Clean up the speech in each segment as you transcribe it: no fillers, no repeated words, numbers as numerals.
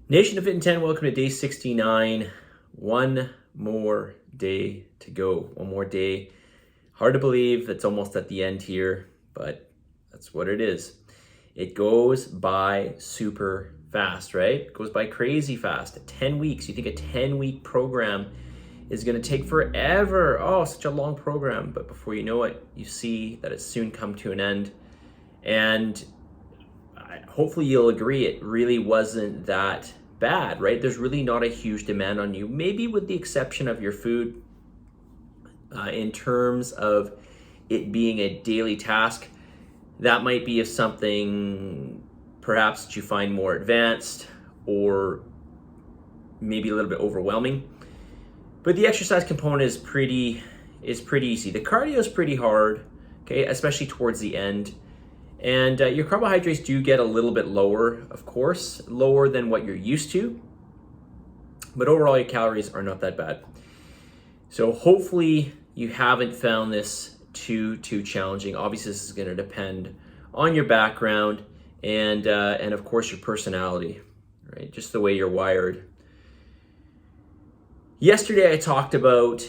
Nation of Fit and 10, welcome to day 69. One more day to go. One more day. Hard to believe it's almost at the end here, but that's what it is. It goes by super fast, right? It goes by crazy fast. 10 weeks. You think a 10-week program is going to take forever. Oh, such a long program. But before you know it, you see that it's soon come to an end. And hopefully you'll agree it really wasn't that bad, right? There's really not a huge demand on you, maybe with the exception of your food, in terms of it being a daily task. That might be if something perhaps that you find more advanced or maybe a little bit overwhelming. But the exercise component is pretty easy. The cardio is pretty hard, okay, especially towards the end. And your carbohydrates do get a little bit lower, of course, lower than what you're used to. But overall, your calories are not that bad. So hopefully you haven't found this too challenging. Obviously, this is going to depend on your background and of course your personality, right? Just the way you're wired. Yesterday, I talked about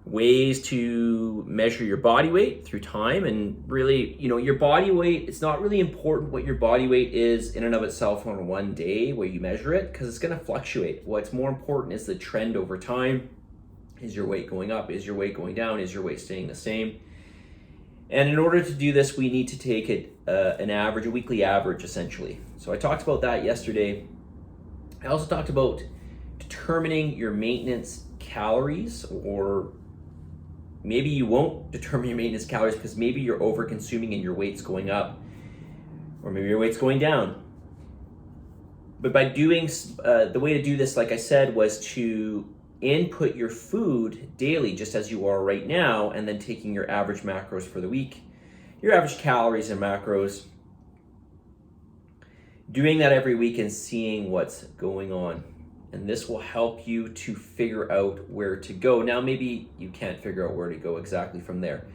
ways to measure your body weight through time, and really, your body weight, it's not really important what your body weight is in and of itself on one day where you measure it, because it's going to fluctuate. What's more important is the trend over time. Is your weight going up? Is your weight going down? Is your weight staying the same? And in order to do this, we need to take an average, a weekly average, essentially. So I talked about that yesterday. I also talked about determining your maintenance calories, or maybe you won't determine your maintenance calories because maybe you're over consuming and your weight's going up, or maybe your weight's going down. But by doing, the way to do this, like I said, was to input your food daily, just as you are right now, and then taking your average macros for the week, your average calories and macros, doing that every week and seeing what's going on. And this will help you to figure out where to go. Now, maybe you can't figure out where to go exactly from there,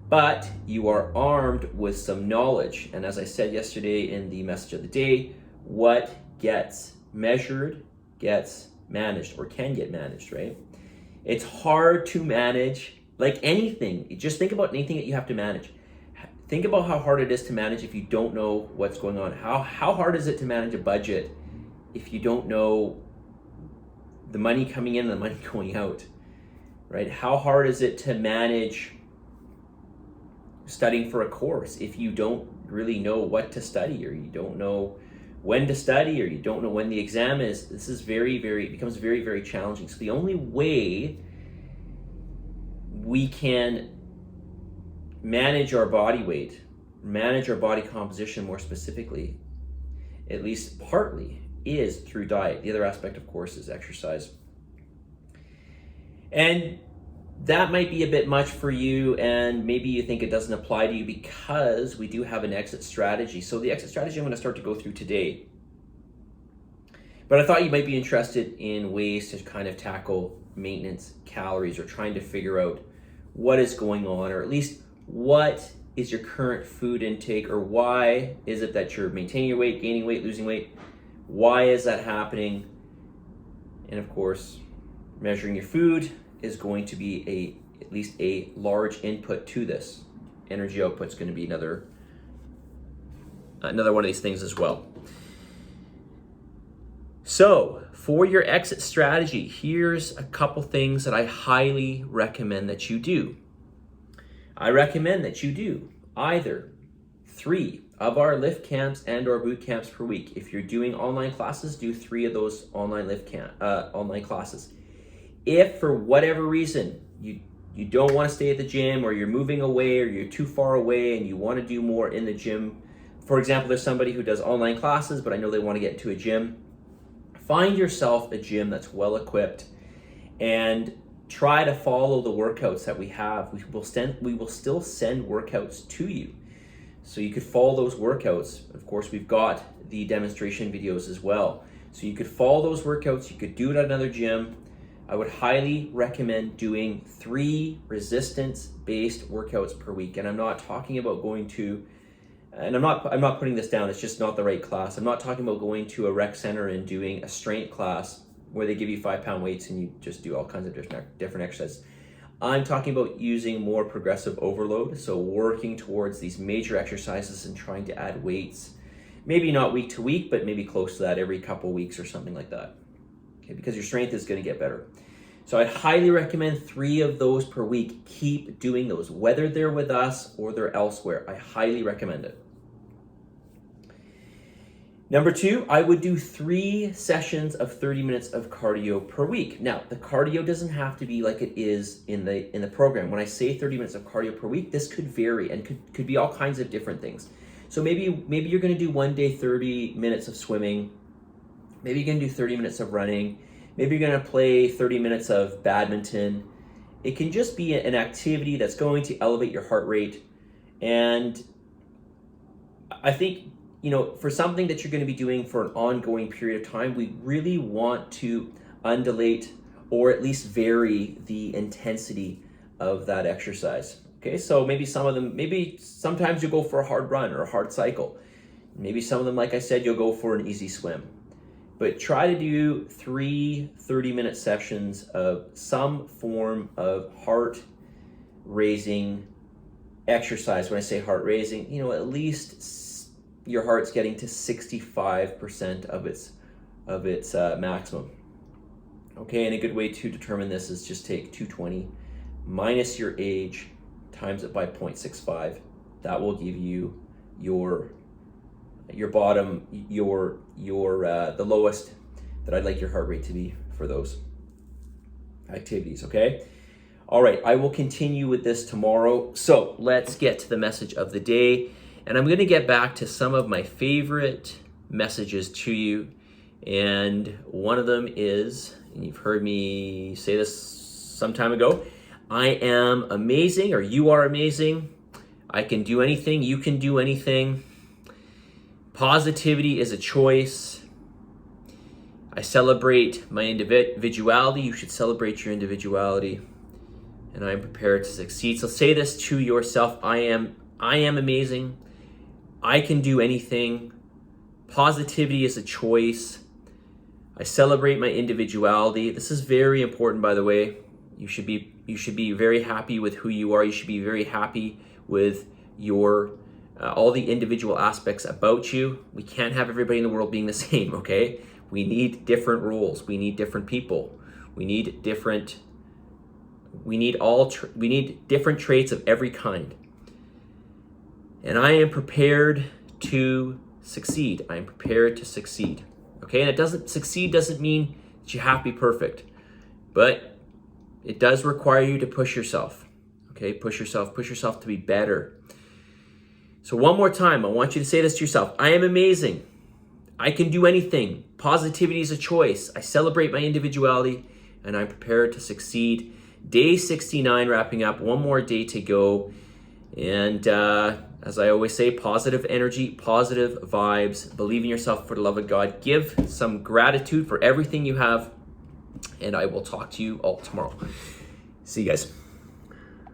but you are armed with some knowledge. And as I said yesterday in the message of the day, what gets measured gets managed, or can get managed, right? It's hard to manage, like anything. Just think about anything that you have to manage. Think about how hard it is to manage if you don't know what's going on. How hard is it to manage a budget if you don't know the money coming in and the money going out, right? How hard is it to manage studying for a course if you don't really know what to study, or you don't know when to study, or you don't know when the exam is? This is it becomes very, very challenging. So the only way we can manage our body weight, manage our body composition more specifically, at least partly, is through diet. The other aspect, of course, is exercise. And that might be a bit much for you, and maybe you think it doesn't apply to you, because we do have an exit strategy. So the exit strategy I'm going to start to go through today. But I thought you might be interested in ways to kind of tackle maintenance calories, or trying to figure out what is going on, or at least what is your current food intake, or why is it that you're maintaining your weight, gaining weight, losing weight? Why is that happening? And of course, measuring your food is going to be at least a large input to this. Energy output is going to be another one of these things as well. So for your exit strategy, here's a couple things that I highly recommend that you do. I recommend that you do either 3 of our lift camps and or boot camps per week. If you're doing online classes, do 3 of those online classes. If for whatever reason you don't want to stay at the gym, or you're moving away, or you're too far away and you want to do more in the gym, for example, there's somebody who does online classes, but I know they want to get into a gym, find yourself a gym that's well equipped and try to follow the workouts that we have. We will still send workouts to you, so you could follow those workouts. Of course, we've got the demonstration videos as well, so you could follow those workouts. You could do it at another gym. I would highly recommend doing 3 resistance-based workouts per week. And I'm not talking about going to and I'm not putting this down, it's just not the right class. I'm not talking about going to a rec center and doing a strength class where they give you 5-pound weights and you just do all kinds of different exercises. I'm talking about using more progressive overload, so working towards these major exercises and trying to add weights. Maybe not week to week, but maybe close to that every couple weeks or something like that. Okay, because your strength is going to get better. So I'd highly recommend 3 of those per week. Keep doing those, whether they're with us or they're elsewhere. I highly recommend it. Number 2, I would do 3 sessions of 30 minutes of cardio per week. Now, the cardio doesn't have to be like it is in the program. When I say 30 minutes of cardio per week, this could vary and could be all kinds of different things. So maybe you're going to do one day 30 minutes of swimming. Maybe you're going to do 30 minutes of running. Maybe you're going to play 30 minutes of badminton. It can just be an activity that's going to elevate your heart rate. And I think, for something that you're going to be doing for an ongoing period of time, we really want to undulate or at least vary the intensity of that exercise. Okay, so maybe sometimes you'll go for a hard run or a hard cycle. Maybe some of them, like I said, you'll go for an easy swim. But try to do 3 30-minute sessions of some form of heart-raising exercise. When I say heart-raising, at least your heart's getting to 65% of its maximum. Okay, and a good way to determine this is just take 220 minus your age, times it by 0.65. That will give you your bottom, the lowest that I'd like your heart rate to be for those activities, okay? All right, I will continue with this tomorrow. So let's get to the message of the day. And I'm gonna get back to some of my favorite messages to you. And one of them is, and you've heard me say this some time ago, I am amazing, or you are amazing. I can do anything, you can do anything. Positivity is a choice. I celebrate my individuality. You should celebrate your individuality. And I am prepared to succeed. So say this to yourself. I am amazing. I can do anything. Positivity is a choice. I celebrate my individuality. This is very important, by the way. You should be very happy with who you are. You should be very happy with your all the individual aspects about you. We can't have everybody in the world being the same, okay? We need different rules. We need different people. We need different traits of every kind. And I am prepared to succeed. I am prepared to succeed. Okay? And succeed doesn't mean that you have to be perfect. But it does require you to push yourself. Okay? Push yourself to be better. So one more time, I want you to say this to yourself. I am amazing. I can do anything. Positivity is a choice. I celebrate my individuality, and I'm prepared to succeed. Day 69 wrapping up. One more day to go. And as I always say, positive energy, positive vibes. Believe in yourself for the love of God. Give some gratitude for everything you have. And I will talk to you all tomorrow. See you guys.